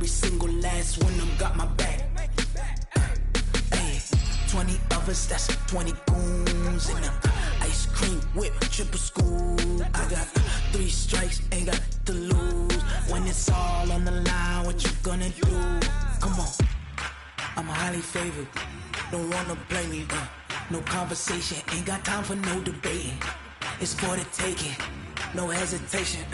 single last one of them got my back. Hey, 20 of us, that's 20 goons in them. Ice cream whip, triple scoop. I got 3 strikes, ain't got to lose. When it's all on the line, what you gonna do? Come on, I'm highly favored. Don't wanna play me, no conversation, ain't got time for no debating. It's for the taking, no hesitation,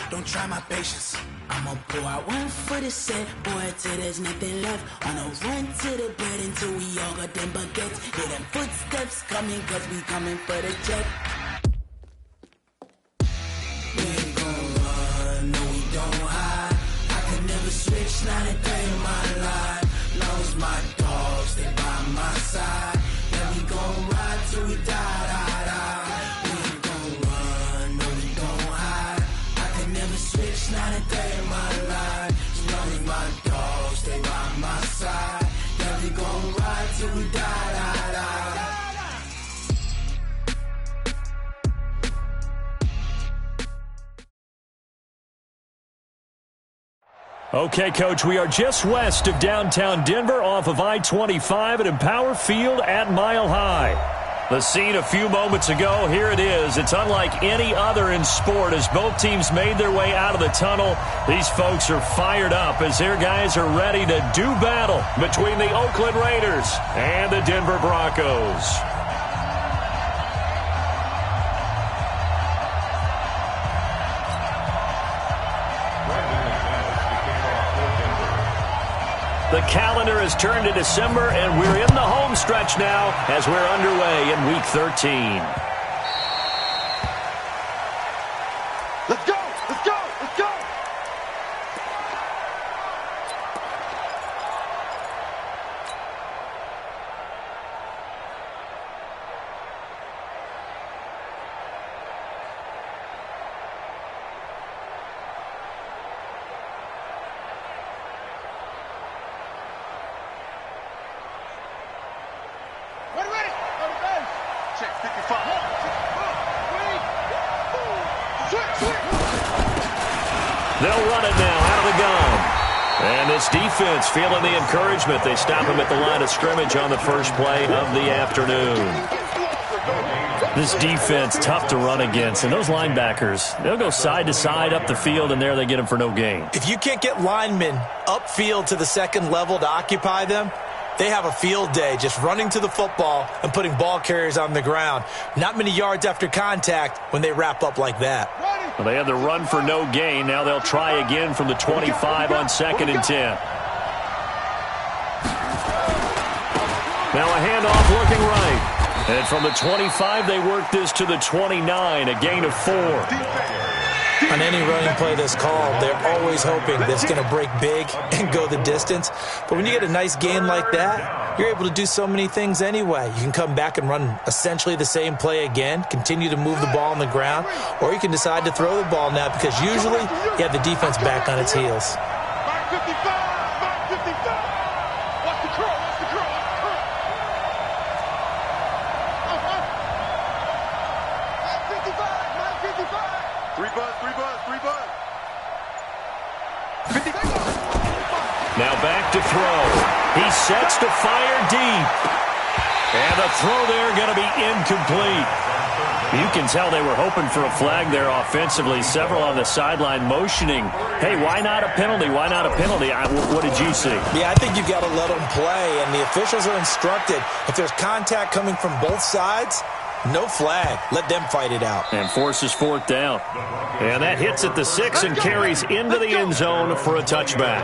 don't try my patience. I'ma pour out one for the set, boy, till there's nothing left. On a run to the bread until we all got them baguettes. Hear them footsteps coming, cause we coming for the jet. We ain't gon' run, no we don't hide. I can never switch, not a day in my life. Long as my dogs stay by my side. Yeah, we gon' ride till we die, die, die. We ain't gon' run, no we don't hide. I can never switch, not a day in my life. As long as my dogs stay by my side. Yeah, we gon' ride till we die, die, die. Okay, Coach, we are just west of downtown Denver off of I-25 at Empower Field at Mile High. The scene a few moments ago, here it is. It's unlike any other in sport as both teams made their way out of the tunnel. These folks are fired up as their guys are ready to do battle between the Oakland Raiders and the Denver Broncos. The calendar has turned to December, and we're in the home stretch now as we're underway in Week 13. Let's go! Let's go! Let's go! They'll run it now out of the gun. And this defense feeling the encouragement. They stop him at the line of scrimmage on the first play of the afternoon. This defense, tough to run against. And those linebackers, they'll go side to side up the field, and there they get them for no gain. If you can't get linemen upfield to the second level to occupy them, they have a field day just running to the football and putting ball carriers on the ground. Not many yards after contact when they wrap up like that. Well, they had the run for no gain. Now they'll try again from the 25 on 2nd and 10. Now a handoff looking right. And from the 25, they work this to the 29, a gain of 4. On any running play that's called, they're always hoping that it's going to break big and go the distance. But when you get a nice gain like that, you're able to do so many things anyway. You can come back and run essentially the same play again, continue to move the ball on the ground, or you can decide to throw the ball now because usually you have the defense back on its heels. Mark 55! Mark 55! Watch the curl! Watch the curl! Watch the curl! Mark 55! Mark 55! 3 buzz, 3 buzz, 3 buzz. 55. Now back to throw. He sets to fire deep. And the throw there going to be incomplete. You can tell they were hoping for a flag there offensively. Several on the sideline motioning, hey, why not a penalty? Why not a penalty? What did you see? Yeah, I think you've got to let them play, and the officials are instructed. If there's contact coming from both sides, no flag. Let them fight it out. And forces 4th down. And that hits at the 6 and carries into the end zone for a touchback.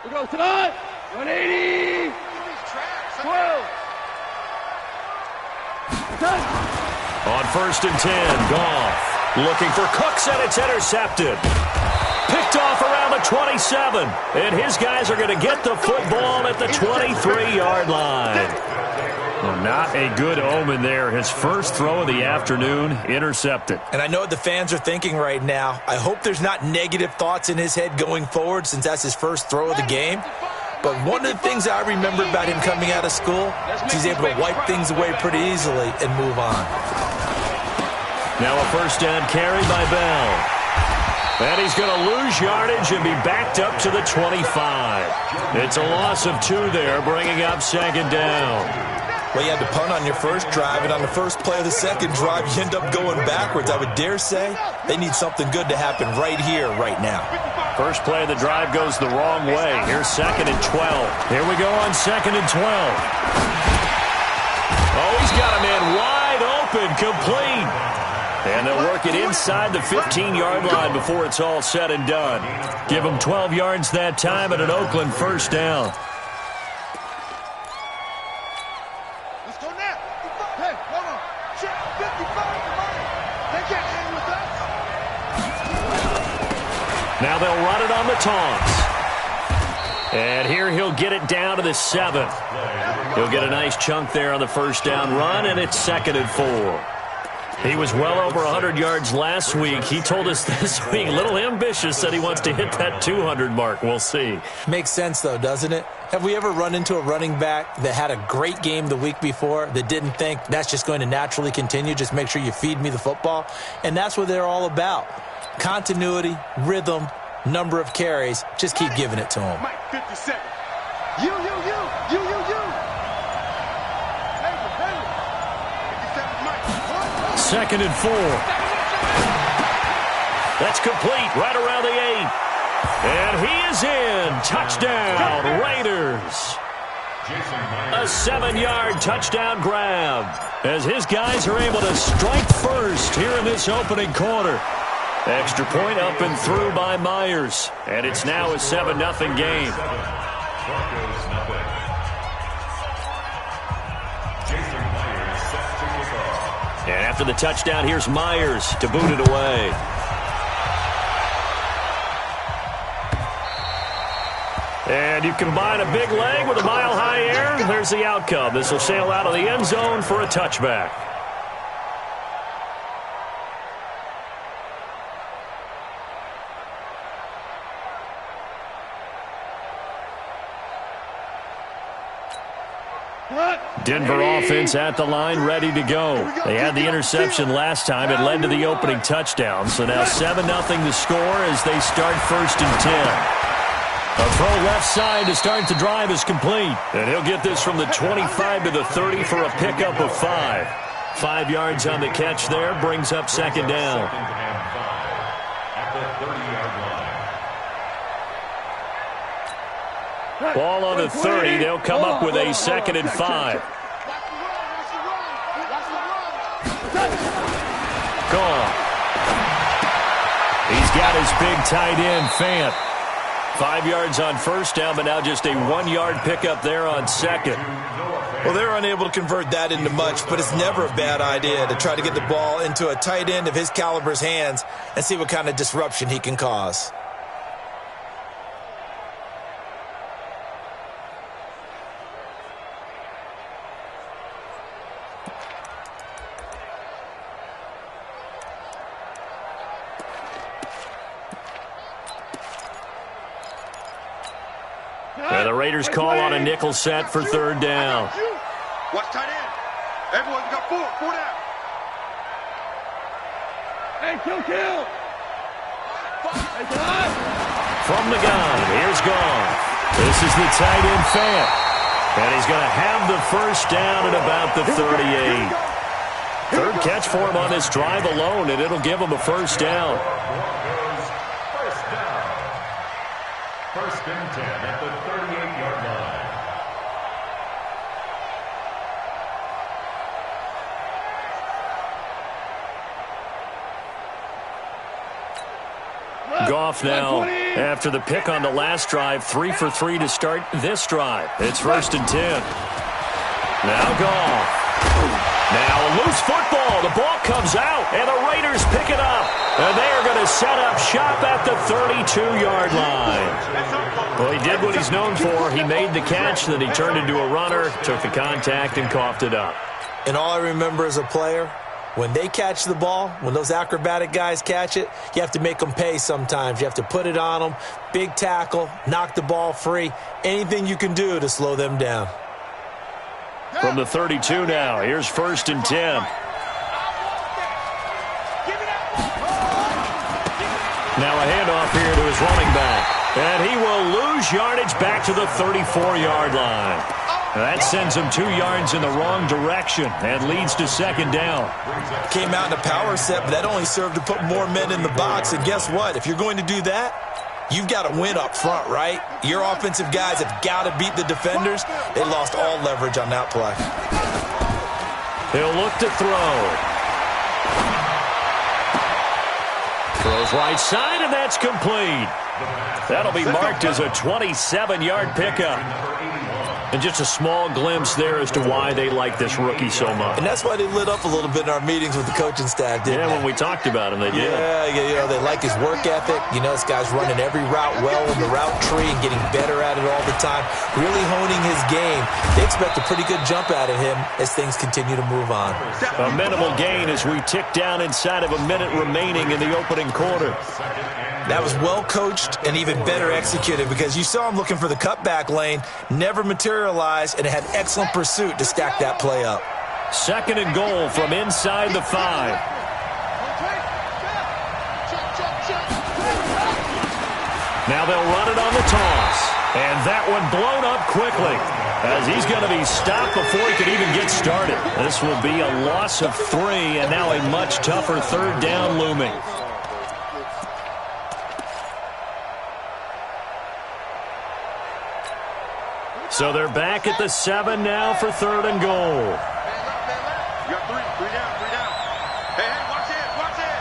We go tonight. 180. 12. On 1st and 10, Goff looking for Cooks, and it's intercepted. Picked off around the 27, and his guys are going to get the football at the 23-yard line. Well, not a good omen there. His first throw of the afternoon intercepted. And I know what the fans are thinking right now. I hope there's not negative thoughts in his head going forward since that's his first throw of the game. But one of the things I remember about him coming out of school is he's able to wipe things away pretty easily and move on. Now a first down carry by Bell. And he's going to lose yardage and be backed up to the 25. It's a loss of 2 there, bringing up second down. Well, you had to punt on your first drive, and on the first play of the second drive, you end up going backwards. I would dare say they need something good to happen right here, right now. First play of the drive goes the wrong way. Here's second and 12. Here we go on second and 12. Oh, he's got a man wide open, complete. And they'll work it inside the 15-yard line before it's all said and done. Give them 12 yards that time and an Oakland first down. Let's go now. Hey, hold on. 55. They can't hang with us. Now they'll run it on the taunts. And here he'll get it down to the 7. He'll get a nice chunk there on the first down run, and it's second and 4. He was well over 100 yards last week. He told us this week, a little ambitious, that he wants to hit that 200 mark. We'll see. Makes sense, though, doesn't it? Have we ever run into a running back that had a great game the week before that didn't think that's just going to naturally continue? Just make sure you feed me the football. And that's what they're all about. Continuity, rhythm, number of carries. Just keep giving it to him. Mike 57. You. Second and 4. That's complete right around the 8. And he is in. Touchdown, Raiders. A 7-yard touchdown grab as his guys are able to strike first here in this opening quarter. Extra point up and through by Myers. And it's now a 7-0 game. And after the touchdown, here's Myers to boot it away. And you combine a big leg with a mile-high air, there's the outcome. This will sail out of the end zone for a touchback. Denver offense at the line, ready to go. They had the interception last time. It led to the opening touchdown. So now 7-0 the score as they start first and 10. A throw left side to start the drive is complete. And he'll get this from the 25 to the 30 for a pickup of 5. 5 yards on the catch there, brings up second down. Ball on the 30. They'll come up with a second and 5. Gone. He's got his big tight end, Fant. 5 yards on first down, but now just a 1-yard pickup there on second. Well, they're unable to convert that into much, but it's never a bad idea to try to get the ball into a tight end of his caliber's hands and see what kind of disruption he can cause. And the Raiders call on a nickel set for third down. Watch tight end. Everyone's got 4 down. Hey, kill. From the gun, here's Goff. This is the tight end, Fant. And he's going to have the first down at about the 38. Third catch for him on this drive alone, and it'll give him a first down. First and 10 at the 38-yard line. Goff now, after the pick on the last drive, 3 for 3 to start this drive. It's first and 10. Now Goff. Now a loose football. The ball comes out, and the Raiders pick it up. And they are going to set up shop at the 32-yard line. Well, he did what he's known for. He made the catch, then he turned into a runner, took the contact, and coughed it up. And all I remember as a player, when they catch the ball, when those acrobatic guys catch it, you have to make them pay sometimes. You have to put it on them, big tackle, knock the ball free, anything you can do to slow them down. From the 32 now, here's first and 10. Now a handoff here to his running back. And he will lose yardage back to the 34-yard line. That sends him 2 yards in the wrong direction and leads to second down. Came out in a power set, but that only served to put more men in the box. And guess what? If you're going to do that, you've got to win up front, right? Your offensive guys have got to beat the defenders. They lost all leverage on that play. He'll look to throw. Throws right side, and that's complete. That'll be marked as a 27-yard pickup. And just a small glimpse there as to why they like this rookie so much. And that's why they lit up a little bit in our meetings with the coaching staff, didn't they? Yeah, when we talked about him, they did. Yeah, they like his work ethic. You know, this guy's running every route well in the route tree and getting better at it all the time, really honing his game. They expect a pretty good jump out of him as things continue to move on. A minimal gain as we tick down inside of a minute remaining in the opening quarter. That was well coached and even better executed because you saw him looking for the cutback lane, never materialized, and it had excellent pursuit to stack that play up. Second and goal from inside the 5. Now they'll run it on the toss. And that one blown up quickly as he's going to be stopped before he could even get started. This will be a loss of 3 and now a much tougher third down looming. So they're back at the 7 now for third and goal. You got 3 down, 3 down. Hey, watch it, watch it.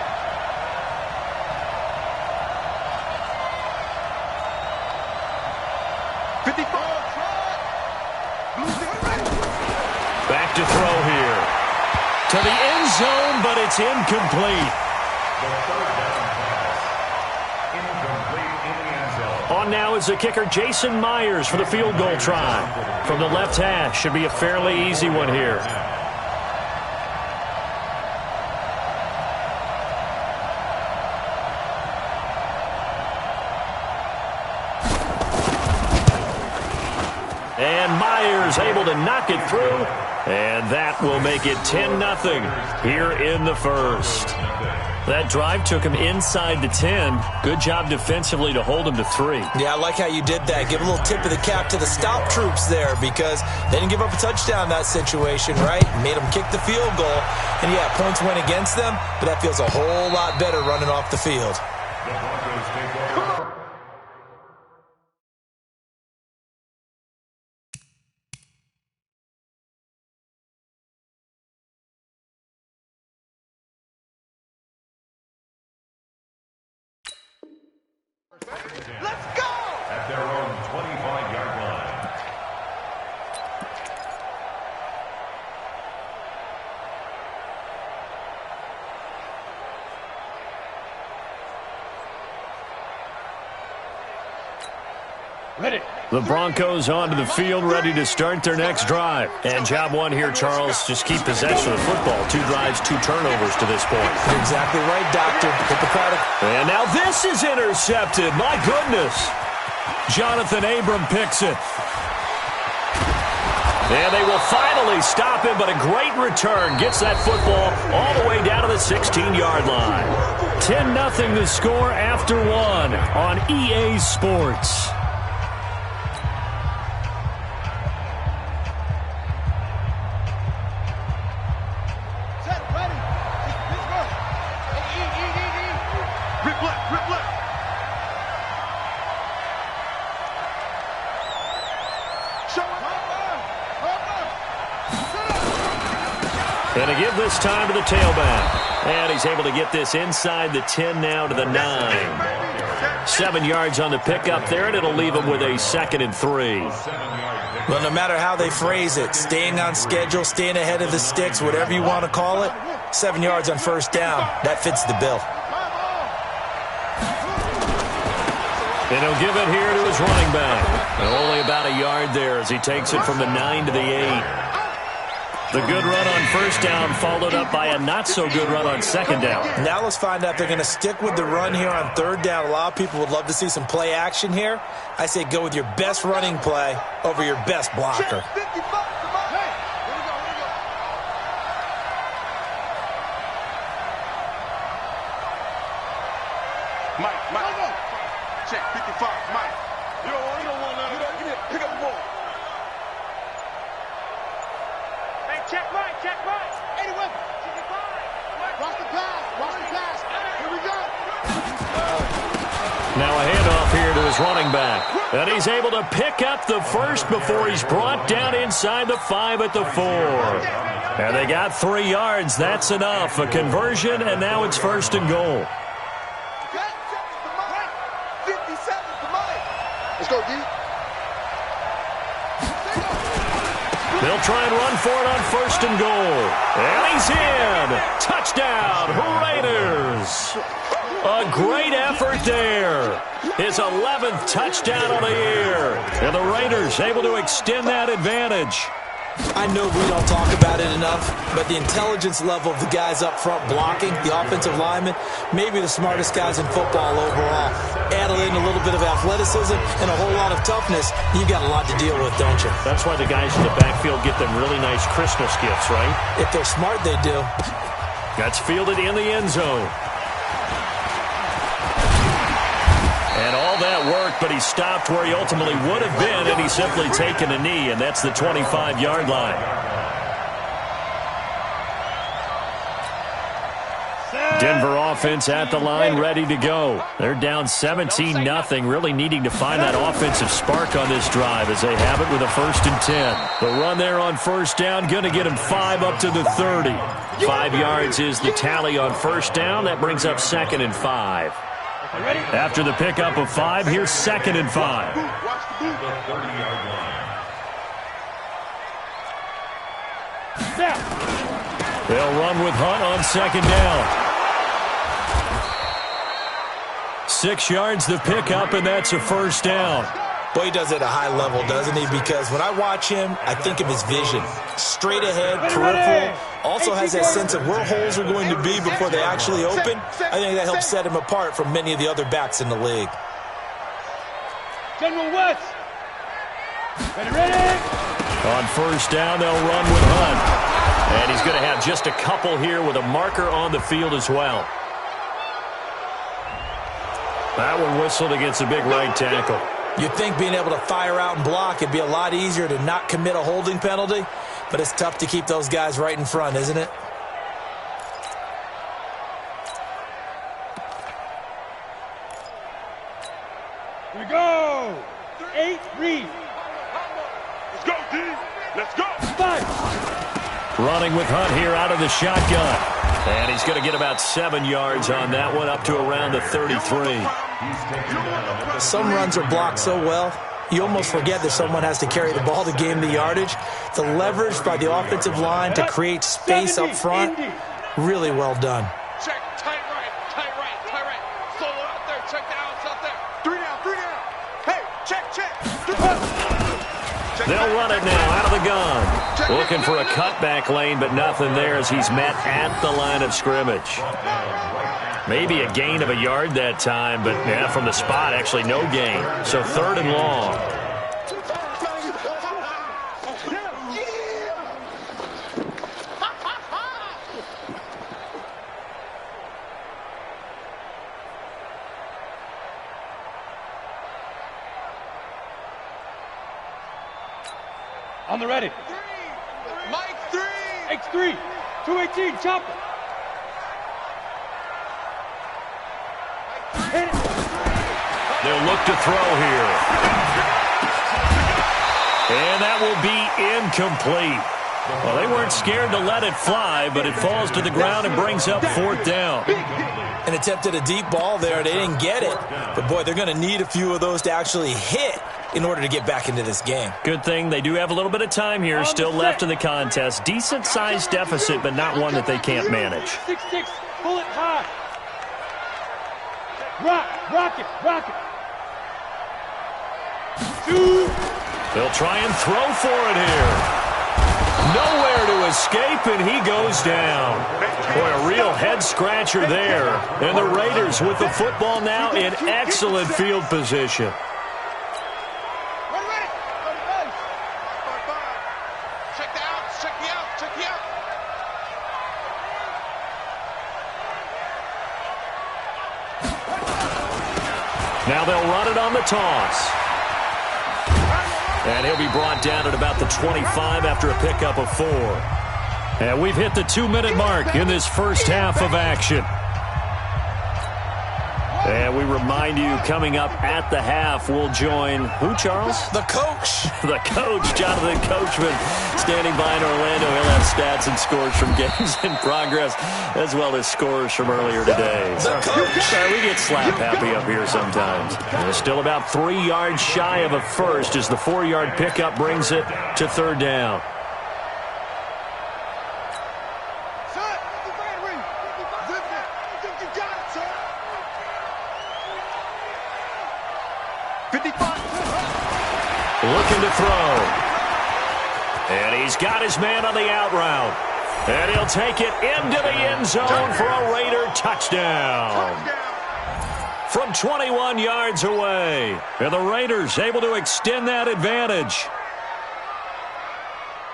Back to throw here. To the end zone, but it's incomplete. On now is the kicker, Jason Myers, for the field goal try. From the left hash, should be a fairly easy one here. And Myers able to knock it through. And that will make it 10-0 here in the first. That drive took him inside the 10. Good job defensively to hold him to 3. Yeah, I like how you did that. Give a little tip of the cap to the stop troops there because they didn't give up a touchdown in that situation, right? Made them kick the field goal. And, yeah, points went against them, but that feels a whole lot better running off the field. Let's go! At their own 25-yard line. Ready. The Broncos onto the field, ready to start their next drive. And job one here, Charles, just keep possession of the football. 2 drives, 2 turnovers to this point. You're exactly right, Doctor. Hippocratic. And now this is intercepted. My goodness. Jonathan Abram picks it. And they will finally stop him, but a great return. Gets that football all the way down to the 16-yard line. 10-0 the score after 1 on EA Sports. And to give this time to the tailback. And he's able to get this inside the 10 now to the 9. 7 yards on the pickup there, and it'll leave him with a 2nd and 3. Well, no matter how they phrase it, staying on schedule, staying ahead of the sticks, whatever you want to call it, 7 yards on first down, that fits the bill. And he'll give it here to his running back. And only about a yard there as he takes it from the 9 to the 8. The good run on first down followed up by a not-so-good run on second down. Now let's find out if they're going to stick with the run here on third down. A lot of people would love to see some play action here. I say go with your best running play over your best blocker. Mike. Check 55, Mike. You don't want none of that. Give me pick up the ball. Hey, check right. 81. Watch the pass. Here we go. Now a handoff here to his running back. And he's able to pick up the first before he's brought down inside the 5 at the 4. And they got 3 yards. That's enough. A conversion, and now it's 1st and goal. 57, come on. Let's go, D. They'll try and run for it on 1st and goal. And he's in. Touchdown, Raiders. A great effort there. His 11th touchdown of the year. And the Raiders able to extend that advantage. I know we don't talk about it enough, but the intelligence level of the guys up front blocking, the offensive linemen, maybe the smartest guys in football overall. Add in a little bit of athleticism and a whole lot of toughness, you've got a lot to deal with, don't you? That's why the guys in the backfield get them really nice Christmas gifts, right? If they're smart, they do. That's fielded in the end zone. And all that worked, but he stopped where he ultimately would have been, and he's simply taken a knee, and that's the 25-yard line. Denver offense at the line, ready to go. They're down 17-0, really needing to find that offensive spark on this drive as they have it with a 1st and 10. The run there on 1st down, going to get him 5 up to the 30. 5 yards is the tally on 1st down. That brings up 2nd and 5. After the pickup of 5, here's 2nd and 5. The 30-yard line. They'll run with Hunt on 2nd down. 6 yards the pickup, and that's a 1st down. Boy, he does it at a high level, doesn't he? Because when I watch him, I think of his vision. Straight ahead, peripheral. Also has that sense of where holes are going to be before they actually open. I think that helps set him apart from many of the other backs in the league. General West. Ready. On 1st down, they'll run with Hunt. And he's going to have just a couple here with a marker on the field as well. That one whistled against a big right tackle. You'd think being able to fire out and block it'd be a lot easier to not commit a holding penalty, but it's tough to keep those guys right in front, isn't it? Here we go. 8, read. Let's go, D. Let's go. 5. Running with Hunt here out of the shotgun. And he's going to get about 7 yards on that one, up to around the 33. Some runs are blocked so well, you almost forget that someone has to carry the ball to gain the yardage. The leverage by the offensive line to create space up front, really well done. Check, tight right. Solo out there, check the outs out there. 3 down. Hey, check. They'll run it now out of the gun. Looking for a cutback lane, but nothing there as he's met at the line of scrimmage. Maybe a gain of a yard that time, but yeah, from the spot, actually no gain. So 3rd and long. On the ready. Mike 3. X3. 218. Chopper. Hit it. They'll look to throw here. And that will be incomplete. Well, they weren't scared to let it fly, but it falls to the ground and brings up 4th down. And attempted a deep ball there. They didn't get it. But, boy, they're going to need a few of those to actually hit in order to get back into this game. Good thing they do have a little bit of time here still left in the contest. Decent-sized deficit, but not one that they can't manage. 6-6. Pull it high. Rock it. 2. They'll try and throw for it here. Nowhere to escape, and he goes down. Boy, a real head-scratcher there. And the Raiders with the football now in excellent field position. Ready. Check the outs. Now they'll run it on the toss. And he'll be brought down at about the 25 after a pickup of 4. And we've hit the 2-minute mark in this first half of action. And we remind you, coming up at the half, we'll join who, Charles? The coach. The coach, Jonathan Coachman, standing by in Orlando. He'll have stats and scores from games in progress, as well as scores from earlier today. The coach. We get slap happy up here sometimes. We're still about 3 yards shy of a first as the 4-yard pickup brings it to 3rd down. 55. Looking to throw. And he's got his man on the out route. And he'll take it into the end zone for a Raider touchdown. From 21 yards away. And the Raiders able to extend that advantage.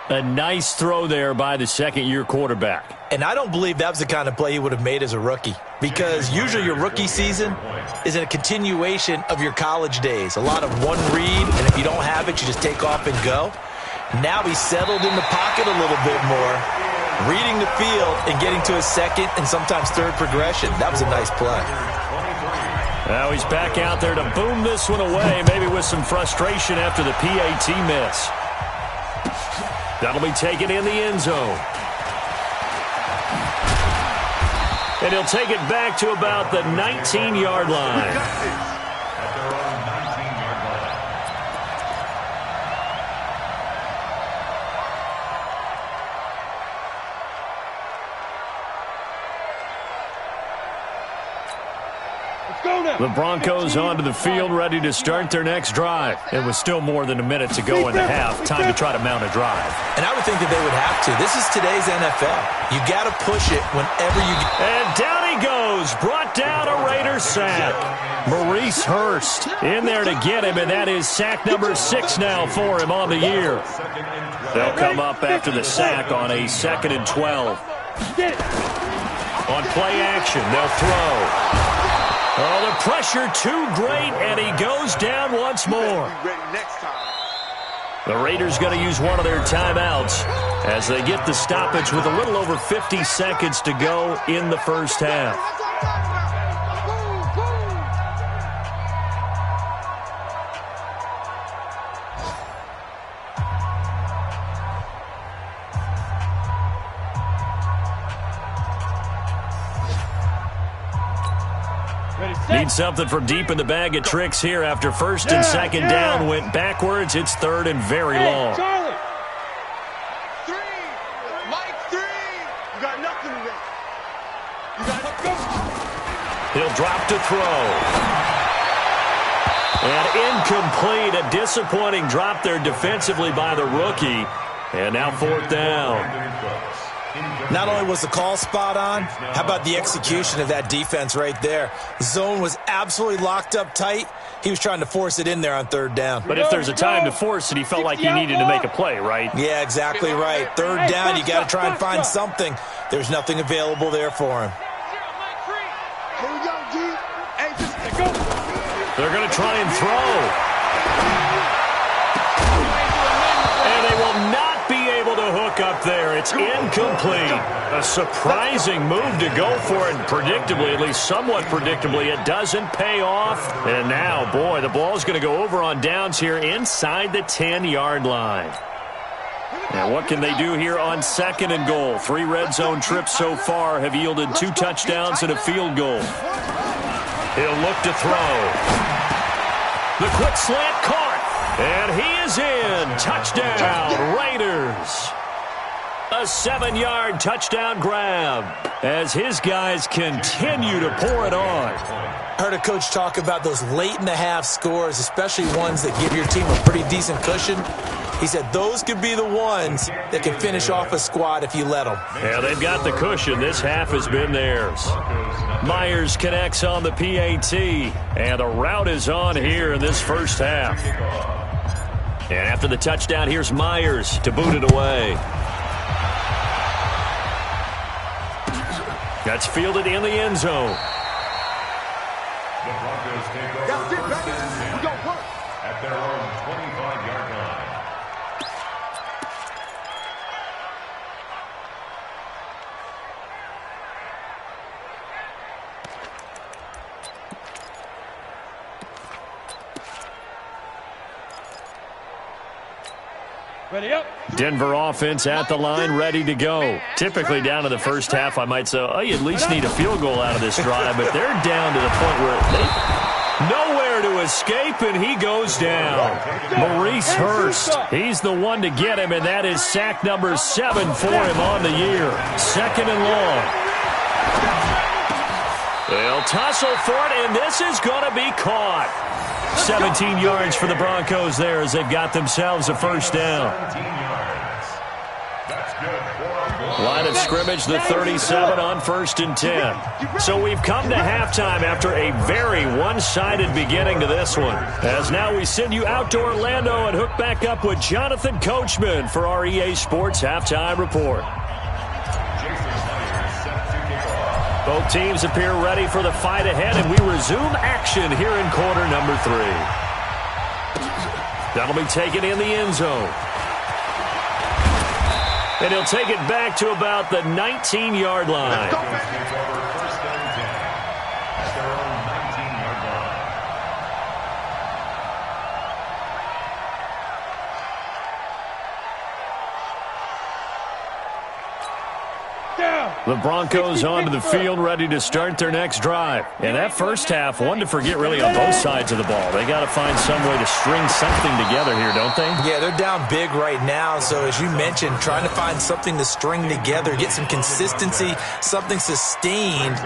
A nice throw there by the second-year quarterback. And I don't believe that was the kind of play he would have made as a rookie, because usually your rookie season is a continuation of your college days. A lot of one read, and if you don't have it, you just take off and go. Now he's settled in the pocket a little bit more, reading the field and getting to his second and sometimes third progression. That was a nice play. Now he's back out there to boom this one away, maybe with some frustration after the PAT miss. That'll be taken in the end zone. And he'll take it back to about the 19-yard line. The Broncos onto the field, ready to start their next drive. It was still more than a minute to go in the half. Time to try to mount a drive. And I would think that they would have to. This is today's NFL. You got to push it whenever you get. And down he goes. Brought down a Raider sack. Maurice Hurst in there to get him, and that is sack number 6 now for him on the year. They'll come up after the sack on a 2nd and 12. On play action, they'll throw. Oh, the pressure too great, and he goes down once more. The Raiders going to use one of their timeouts as they get the stoppage with a little over 50 seconds to go in the first half. Need something from deep in the bag of tricks here after first and second down went backwards. It's 3rd and very long. Charlie. 3. Mike 3. You got nothing to risk. You got go. He'll drop to throw. And incomplete. A disappointing drop there defensively by the rookie. And now 4th down. Not only was the call spot on, how about the execution of that defense right there? The zone was absolutely locked up tight. He was trying to force it in there on 3rd down. But if there's a time to force it, he felt like he needed to make a play, right? Yeah, exactly right. 3rd down, you got to try and find something. There's nothing available there for him. Here we go, G. Hey, just go. They're going to try and throw. And they will not be able to hook up there. It's incomplete. A surprising move to go for it. Predictably, at least somewhat predictably, it doesn't pay off. And now, boy, the ball's going to go over on downs here inside the 10-yard line. And what can they do here on 2nd and goal? 3 red zone trips so far have yielded 2 touchdowns and a field goal. He'll look to throw. The quick slant caught. And he is in. Touchdown, Raiders. A 7-yard touchdown grab as his guys continue to pour it on. Heard a coach talk about those late-in-the-half scores, especially ones that give your team a pretty decent cushion. He said those could be the ones that can finish off a squad if you let them. Yeah, they've got the cushion. This half has been theirs. Myers connects on the PAT, and the route is on here in this first half. And after the touchdown, here's Myers to boot it away. That's fielded in the end zone. The Broncos take over That's it, first baby. and 10 We got work. at their own 25-yard line. Ready up. Denver offense at the line, ready to go. Typically down to the first half, I might say, oh, you at least need a field goal out of this drive, but they're down to the point where they nowhere to escape, and he goes down. Maurice Hurst, he's the one to get him, and that is sack number 7 for him on the year. 2nd and long. They'll tussle for it, and this is going to be caught. 17 yards for the Broncos there as they've got themselves a first down. 17 yards. That's good for a Line of scrimmage, the 37 on 1st and 10. So we've come to halftime after a very one-sided beginning to this one. As now we send you out to Orlando and hook back up with Jonathan Coachman for our EA Sports Halftime Report. Both teams appear ready for the fight ahead, and we resume action here in quarter number 3. That'll be taken in the end zone. And he'll take it back to about the 19-yard line. first and 10 at their own 19-yard line. The Broncos onto the field, ready to start their next drive. And that first half, one to forget really on both sides of the ball. They got to find some way to string something together here, don't they? Yeah, they're down big right now. So as you mentioned, trying to find something to string together, get some consistency, something sustained,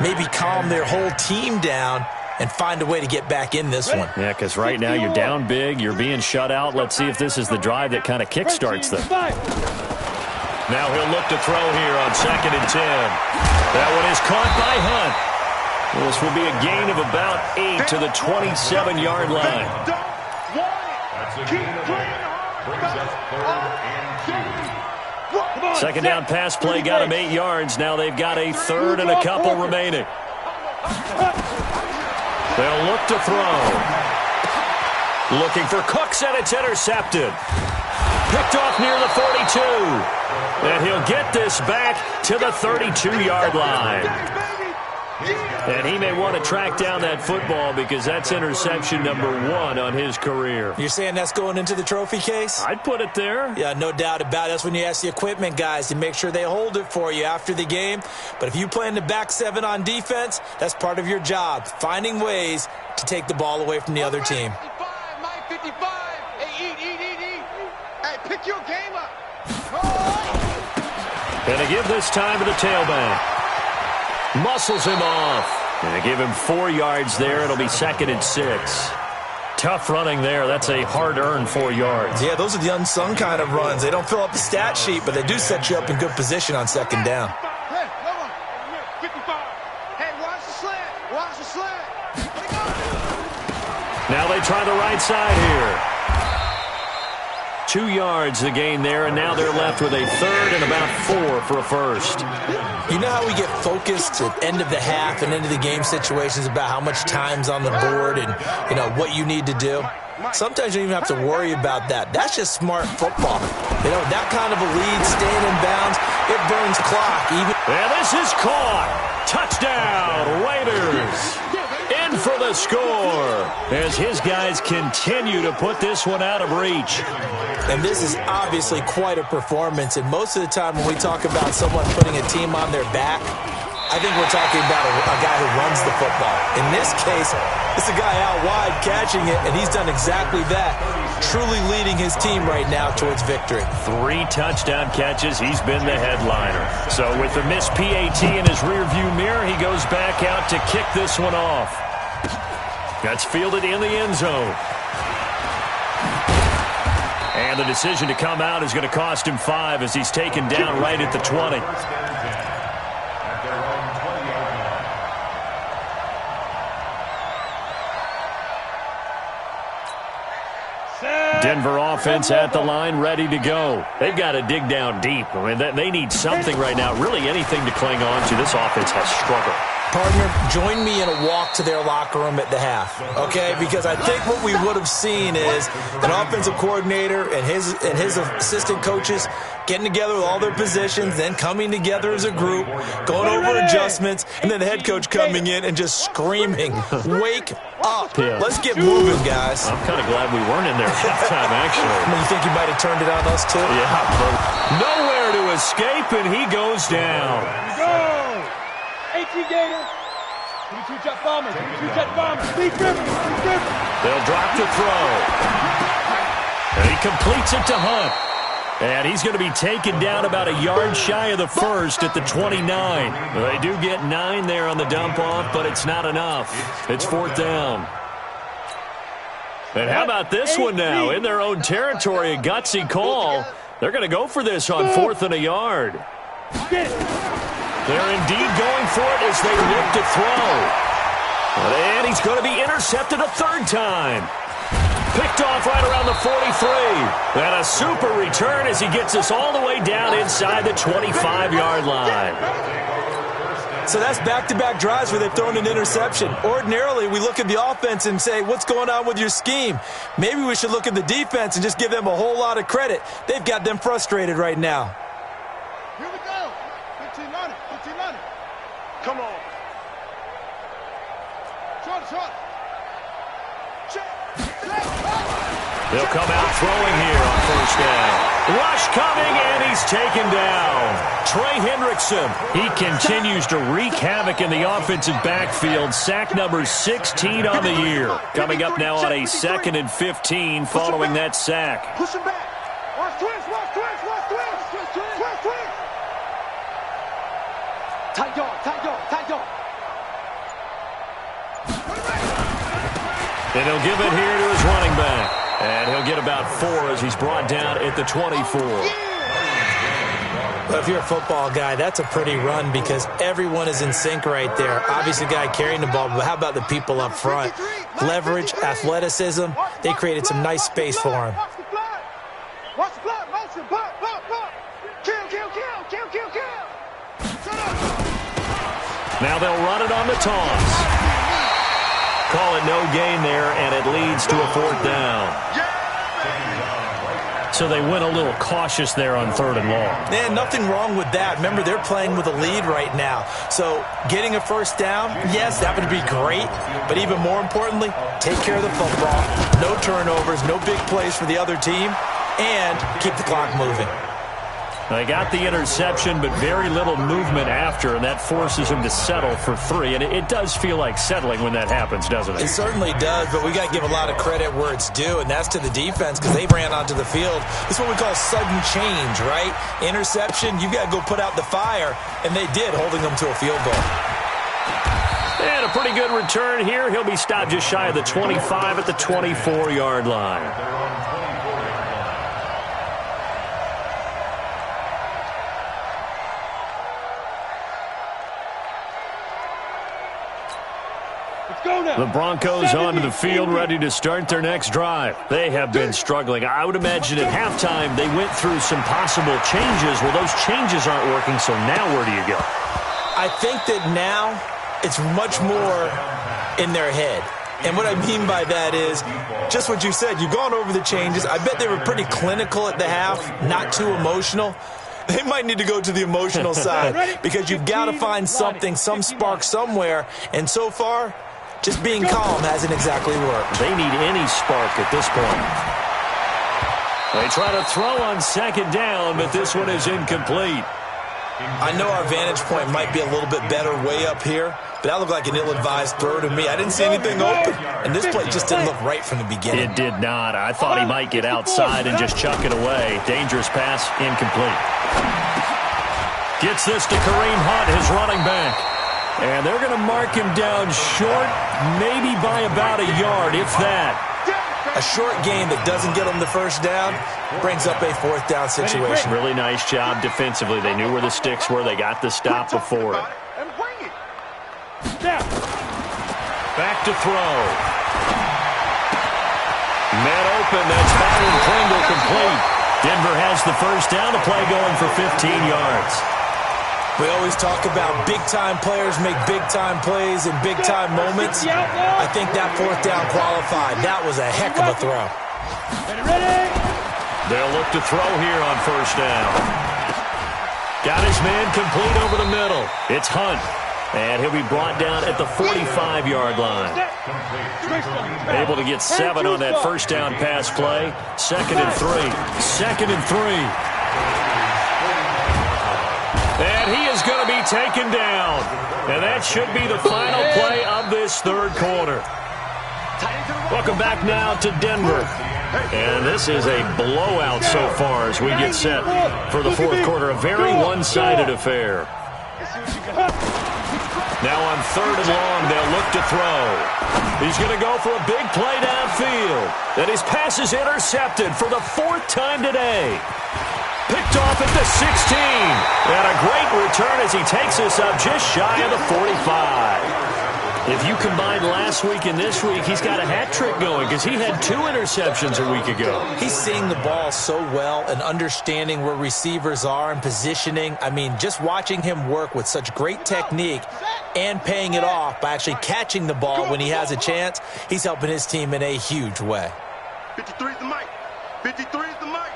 maybe calm their whole team down and find a way to get back in this one. Yeah, because right now you're down big, you're being shut out. Let's see if this is the drive that kind of kickstarts them. Now he'll look to throw here on 2nd and 10. That one is caught by Hunt. This will be a gain of about 8 to the 27-yard line. That's a gain of 8. Brings up 3rd and 2. Second down pass play got him 8 yards. Now they've got a 3rd and a couple remaining. They'll look to throw. Looking for Cooks, and it's intercepted. Picked off near the 42. And he'll get this back to the 32-yard line. And he may want to track down that football because that's interception number 1 on his career. You're saying that's going into the trophy case? I'd put it there. Yeah, no doubt about it. That's when you ask the equipment guys to make sure they hold it for you after the game. But if you play in the back 7 on defense, that's part of your job, finding ways to take the ball away from the other team. 55. Hey, eat. Hey, pick your game up. And they give this time to the tailback. Muscles him off. And they give him 4 yards there. It'll be 2nd and 6. Tough running there. That's a hard-earned 4 yards. Yeah, those are the unsung kind of runs. They don't fill up the stat sheet, but they do set you up in good position on 2nd down. Hey, come on. 55. Hey, watch the slant. Watch the slant. Now they try the right side here. 2 yards the gain there, and now they're left with a 3rd and about 4 for a first. You know how we get focused at end of the half and into the game situations about how much time's on the board and, you know, what you need to do? Sometimes you don't even have to worry about that. That's just smart football. You know, that kind of a lead, staying in bounds, it burns clock. And this is caught. Touchdown, Raiders. In for the score as his guys continue to put this one out of reach. And this is obviously quite a performance. And most of the time when we talk about someone putting a team on their back, I think we're talking about a guy who runs the football. In this case, it's a guy out wide catching it, and he's done exactly that, truly leading his team right now towards victory. 3 touchdown catches. He's been the headliner. So with the missed PAT in his rearview mirror, he goes back out to kick this one off. That's fielded in the end zone. And the decision to come out is going to cost him 5 as he's taken down right at the 20. Denver offense at the line, ready to go. They've got to dig down deep. I mean, they need something right now, really anything to cling on to. This offense has struggled. Partner, join me in a walk to their locker room at the half, okay? Because I think what we would have seen is an offensive coordinator and his assistant coaches getting together with all their positions, then coming together as a group, going over adjustments, and then the head coach coming in and just screaming, wake up. Yeah. Let's get moving, guys. I'm kind of glad we weren't in there at halftime, actually. You think you might have turned it on us, too? Yeah, but nowhere to escape, and he goes down. Go! 18 Gator. 22 Jet Bombers. 22 Jet Bombers. Deep river. Deep river. They'll drop to throw. And he completes it to Hunt. And he's going to be taken down about a yard shy of the first at the 29. They do get 9 there on the dump-off, but it's not enough. It's 4th down. And how about this one now? In their own territory, a gutsy call. They're going to go for this on 4th and a yard. They're indeed going for it as they look to throw. And he's going to be intercepted a 3rd time. Picked off right around the 43. And a super return as he gets us all the way down inside the 25-yard line. So that's back-to-back drives where they've thrown an interception. Ordinarily, we look at the offense and say, what's going on with your scheme? Maybe we should look at the defense and just give them a whole lot of credit. They've got them frustrated right now. Here we go. 15 on it. 15 on it. Come on. Short. They'll come out throwing here on 1st down. Rush coming, and he's taken down. Trey Hendrickson, he continues to wreak havoc in the offensive backfield. Sack number 16 on the year. Coming up now on a 2nd and 15 following that sack. Push him back. Watch twist. Tight yard. And he'll give it here to his running back. And he'll get about 4 as he's brought down at the 24. But if you're a football guy, that's a pretty run because everyone is in sync right there. Obviously, the guy carrying the ball, but how about the people up front? Leverage, athleticism, they created some nice space for him. Watch the block. Motion. Block. Kill. Now they'll run it on the toss. Call it no gain there, and it leads to a 4th down. So they went a little cautious there on 3rd and long. Man, nothing wrong with that. Remember, they're playing with a lead right now. So getting a 1st down, yes, that would be great. But even more importantly, take care of the football. No turnovers, no big plays for the other team, and keep the clock moving. They got the interception, but very little movement after, and that forces him to settle for 3. And it does feel like settling when that happens, doesn't it? It certainly does, but we got to give a lot of credit where it's due, and that's to the defense because they ran onto the field. This is what we call sudden change, right? Interception, you got to go put out the fire, and they did, holding them to a field goal. And a pretty good return here. He'll be stopped just shy of the 25 at the 24-yard line. The Broncos onto the field, ready to start their next drive. They have been struggling. I would imagine at halftime they went through some possible changes. Well, those changes aren't working, so now where do you go? I think that now it's much more in their head. And what I mean by that is just what you said. You've gone over the changes. I bet they were pretty clinical at the half, not too emotional. They might need to go to the emotional side because you've got to find something, some spark somewhere. And so far, just being calm hasn't exactly worked. They need any spark at this point. They try to throw on 2nd down, but this one is incomplete. I know our vantage point might be a little bit better way up here, but that looked like an ill-advised throw to me. I didn't see anything open, and this play just didn't look right from the beginning. It did not. I thought he might get outside and just chuck it away. Dangerous pass, incomplete. Gets this to Kareem Hunt, his running back. And they're going to mark him down short, maybe by about a yard, if that. A short gain that doesn't get them the 1st down brings up a 4th down situation. Really nice job defensively. They knew where the sticks were. They got the stop before it. Back to throw. Man open, that's Byron Pringle complete. Denver has the first down, to play going for 15 yards. We always talk about big-time players make big-time plays in big-time moments. I think that fourth down qualified. That was a heck of a throw. Ready? They'll look to throw here on first down. Got his man complete over the middle. It's Hunt. And he'll be brought down at the 45-yard line. Able to get 7 on that first down pass play. 2nd and 3. 2nd and 3. And he is going to be taken down. And that should be the final play of this third quarter. Welcome back now to Denver. And this is a blowout so far as we get set for the fourth quarter. A very one-sided affair. Now on 3rd and long, they'll look to throw. He's going to go for a big play downfield. And his pass is intercepted for the 4th time today. Picked off at the 16. And a great return as he takes us up just shy of the 45. If you combine last week and this week, he's got a hat trick going because he had 2 interceptions a week ago. He's seeing the ball so well and understanding where receivers are and positioning. I mean, just watching him work with such great technique and paying it off by actually catching the ball when he has a chance, he's helping his team in a huge way. 53 is the mic. 53 is the mic.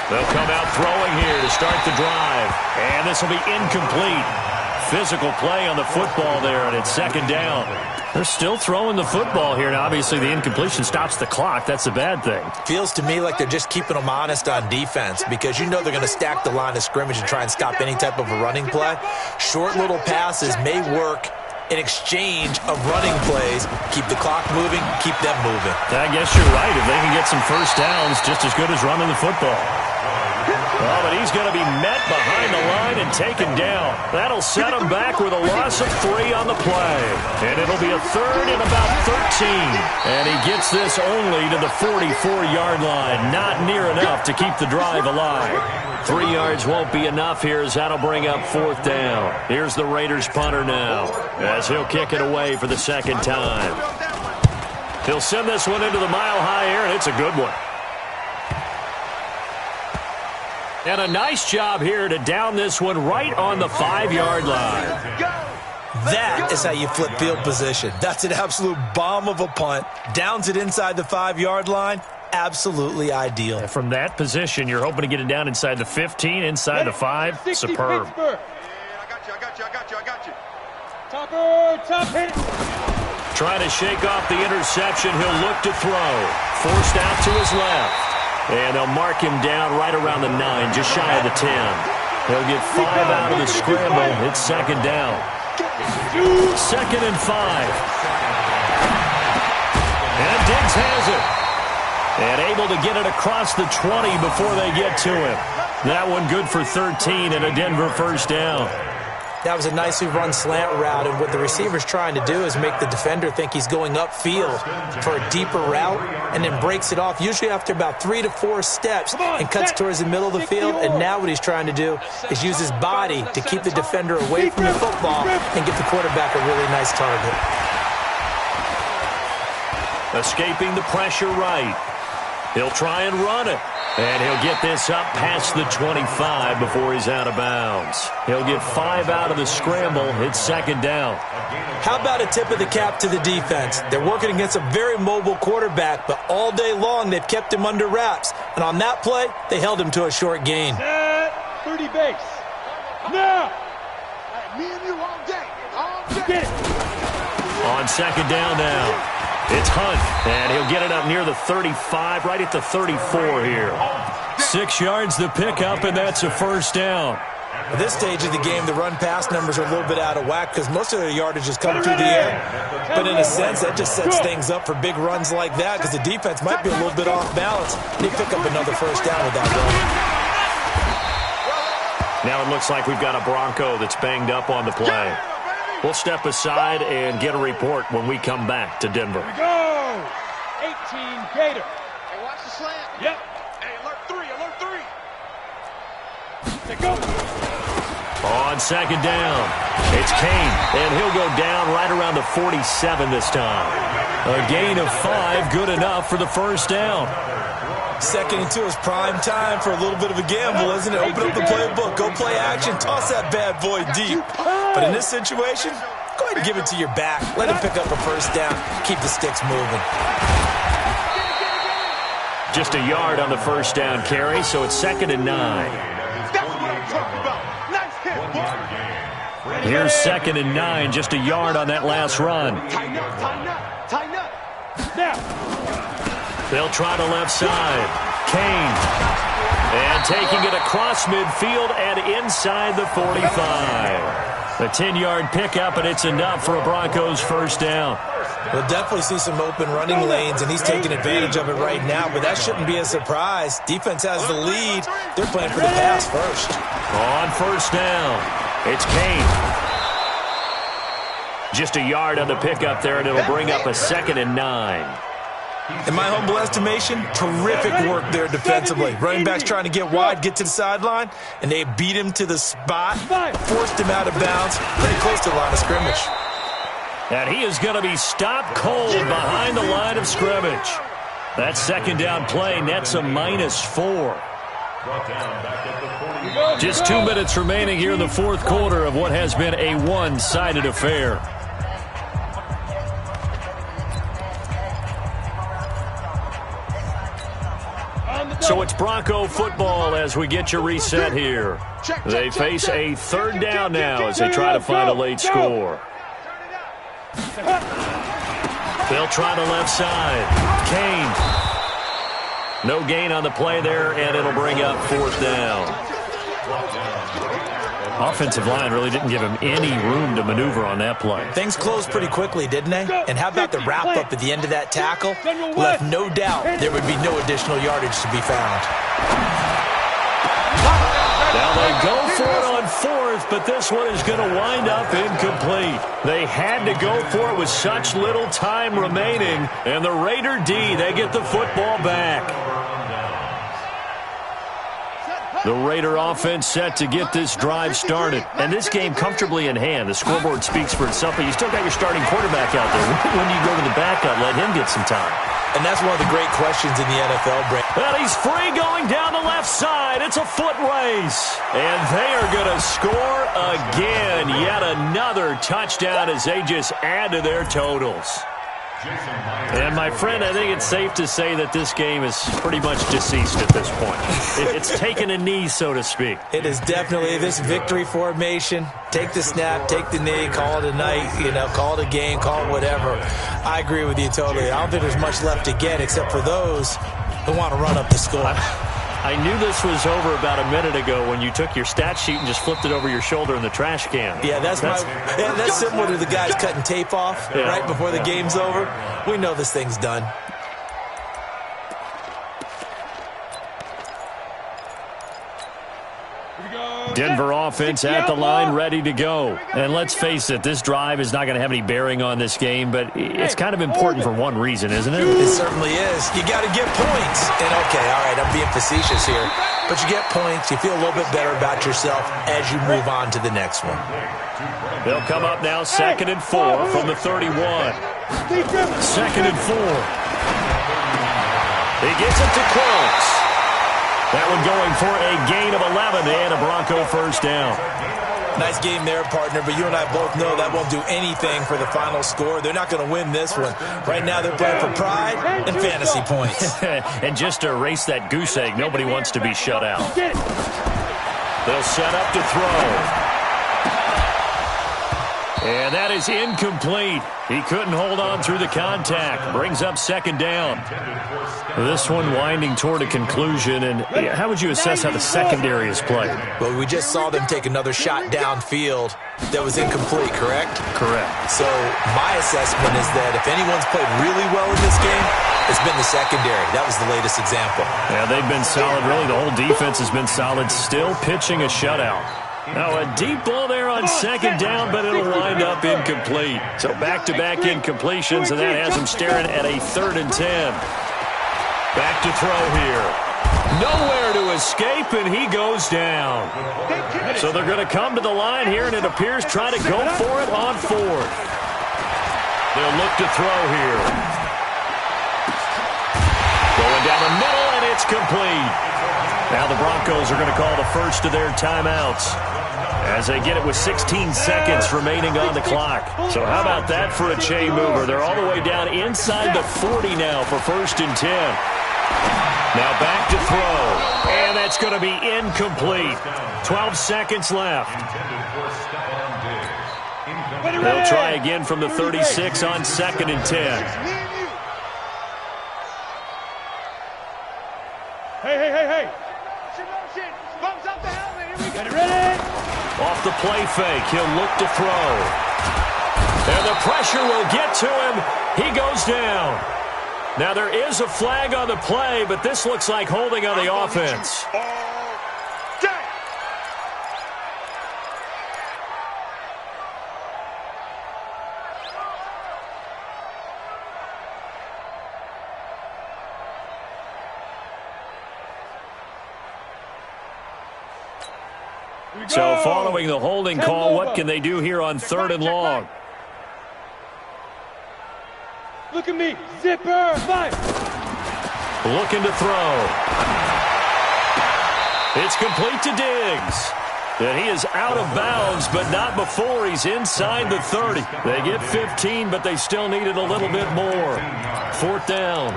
They'll come out throwing here to start the drive. And this will be incomplete. Physical play on the football there, and it's 2nd down. They're still throwing the football here. Now, obviously, the incompletion stops the clock. That's a bad thing. Feels to me like they're just keeping them honest on defense because you know they're going to stack the line of scrimmage and try and stop any type of a running play. Short little passes may work in exchange of running plays. Keep the clock moving, keep them moving. I guess you're right. If they can get some first downs, just as good as running the football. Oh, but he's going to be met behind the line and taken down. That'll set him back with a loss of 3 on the play. And it'll be a 3rd and about 13. And he gets this only to the 44-yard line. Not near enough to keep the drive alive. 3 yards won't be enough here as that'll bring up 4th down. Here's the Raiders punter now as he'll kick it away for the 2nd time. He'll send this one into the mile-high air, and it's a good one. And a nice job here to down this one right on the 5-yard line. That is how you flip field position. That's an absolute bomb of a punt. Downs it inside the 5-yard line. Absolutely ideal. And from that position, you're hoping to get it down inside the 15, inside the 5. Superb. I got you. Top hit. Trying to shake off the interception. He'll look to throw. Forced out to his left. And they'll mark him down right around the 9, just shy of the 10. He'll get 5 out of the scramble. It's 2nd down. 2nd and 5. And Diggs has it. And able to get it across the 20 before they get to him. That one good for 13 and a Denver first down. That was a nicely run slant route, and what the receiver's trying to do is make the defender think he's going upfield for a deeper route and then breaks it off, usually after about 3 to 4 steps, and cuts towards the middle of the field. And now what he's trying to do is use his body to keep the defender away from the football and get the quarterback a really nice target. Escaping the pressure right. He'll try and run it. And he'll get this up past the 25 before he's out of bounds. He'll get 5 out of the scramble. It's 2nd down. How about a tip of the cap to the defense? They're working against a very mobile quarterback, but all day long they've kept him under wraps. And on that play, they held him to a short gain. 30 base. Now. Me and you all day. Get it. On 2nd down now. It's Hunt, and he'll get it up near the 35, right at the 34 here. 6 yards the pickup, and that's a first down. At this stage of the game, the run-pass numbers are a little bit out of whack because most of their yardage is coming through the air. But in a sense, that just sets things up for big runs like that because the defense might be a little bit off balance. They pick up another first down with that run. Now it looks like we've got a Bronco that's banged up on the play. We'll step aside and get a report when we come back to Denver. Here we go. 18 Gator. Hey, watch the slant. Yep. Hey, alert 3. Let go. On second down, it's Kane, and he'll go down right around the 47 this time. A gain of 5, good enough for the first down. 2nd and 2 is prime time for a little bit of a gamble, isn't it? Open up the playbook, go play action, toss that bad boy deep. But in this situation, go ahead and give it to your back. Let him pick up a first down. Keep the sticks moving. Just a yard on the first down carry, so it's 2nd and 9. That's what I'm talking about. Nice hit, boy. Here's 2nd and 9, just a yard on that last run. Tighten up, tighten up, tighten up. Now. They'll try to left side. Kane. And taking it across midfield and inside the 45. A 10-yard pickup, and it's enough for a Broncos first down. We'll definitely see some open running lanes, and he's taking advantage of it right now, but that shouldn't be a surprise. Defense has the lead. They're playing for the pass first. On first down, it's Kane. Just a yard on the pickup there, and it'll bring up a 2nd and 9. In my humble estimation, terrific work there defensively. Running backs trying to get wide, get to the sideline, and they beat him to the spot, forced him out of bounds, pretty close to the line of scrimmage. And he is going to be stopped cold behind the line of scrimmage. That 2nd down play nets a -4. Just 2 minutes remaining here in the 4th quarter of what has been a one-sided affair. So it's Bronco football as we get you reset here. They face a 3rd down now as they try to find a late score. They'll try the left side. Kane. No gain on the play there, and it'll bring up 4th down. Offensive line really didn't give him any room to maneuver on that play. Things closed pretty quickly, didn't they? And how about the wrap-up at the end of that tackle? Left no doubt there would be no additional yardage to be found. Now they go for it on 4th, but this one is going to wind up incomplete. They had to go for it with such little time remaining, and the Raider D, they get the football back. The Raider offense set to get this drive started. And this game comfortably in hand. The scoreboard speaks for itself, but you still got your starting quarterback out there. When do you go to the backup, let him get some time? And that's one of the great questions in the NFL, Brent. Well, he's free going down the left side. It's a foot race. And they are going to score again. Yet another touchdown as they just add to their totals. And, my friend, I think it's safe to say that this game is pretty much deceased at this point. It's taken a knee, so to speak. It is definitely this victory formation. Take the snap, take the knee, call it a night, call it a game, call it whatever. I agree with you totally. I don't think there's much left to get except for those who want to run up the score. I knew this was over about a minute ago when you took your stat sheet and just flipped it over your shoulder in the trash can. Yeah, that's similar to the guys cutting tape off right before the game's over. We know this thing's done. Denver offense at the line, ready to go. And let's face it, this drive is not going to have any bearing on this game, but it's kind of important for one reason, isn't it? It certainly is. You got to get points. And, okay, all right, I'm being facetious here. But you get points, you feel a little bit better about yourself as you move on to the next one. They'll come up now 2nd and 4 from the 31. 2nd and 4. He gets it to close. That one going for a gain of 11 and a Bronco first down. Nice game there, partner, but you and I both know that won't do anything for the final score. They're not going to win this one. Right now they're playing for pride and fantasy points. And just to erase that goose egg, nobody wants to be shut out. They'll set up to throw. And that is incomplete. He couldn't hold on through the contact. Brings up 2nd down. This one winding toward a conclusion. And how would you assess how the secondary has played? Well, we just saw them take another shot downfield that was incomplete, correct? Correct. So my assessment is that if anyone's played really well in this game, it's been the secondary. That was the latest example. Yeah, they've been solid. Really, the whole defense has been solid. Still pitching a shutout. Now, a deep ball there on 2nd down, but it'll wind up incomplete. So back-to-back incompletions, and that has him staring at a 3rd and 10. Back to throw here. Nowhere to escape, and he goes down. So they're going to come to the line here, and it appears try to go for it on fourth. They'll look to throw here. Going down the middle, and it's complete. Now the Broncos are going to call the first of their timeouts as they get it with 16 seconds remaining on the clock. So how about that for a chain mover? They're all the way down inside the 40 now for 1st and 10. Now back to throw, and that's going to be incomplete. 12 seconds left. They'll try again from the 36 on 2nd and 10. Hey. Bumps up the helmet. Here we go. Get ready. Off the play fake, he'll look to throw. And the pressure will get to him. He goes down. Now there is a flag on the play, but this looks like holding on the offense. So following the holding call, what can they do here on 3rd and long? Look at me. Zipper. 5. Looking to throw. It's complete to Diggs. And he is out of bounds, but not before he's inside the 30. They get 15, but they still needed a little bit more. 4th down.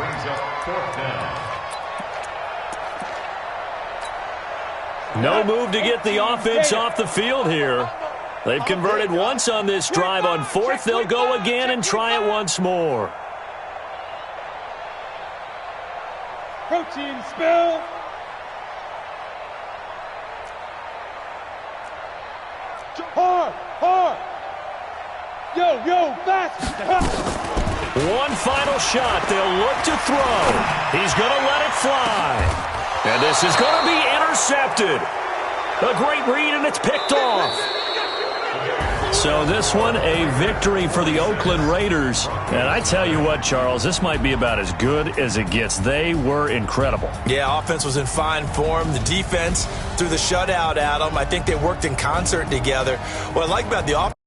No move to get the offense off the field here. They've converted once on this drive. On 4th, they'll go again and try it once more. Protein spill. Hard. Yo, fast. One final shot. They'll look to throw. He's going to let it fly. And this is going to be intercepted. A great read, and it's picked off. So this one, a victory for the Oakland Raiders. And I tell you what, Charles, this might be about as good as it gets. They were incredible. Yeah, offense was in fine form. The defense threw the shutout at them. I think they worked in concert together. What I like about the offense,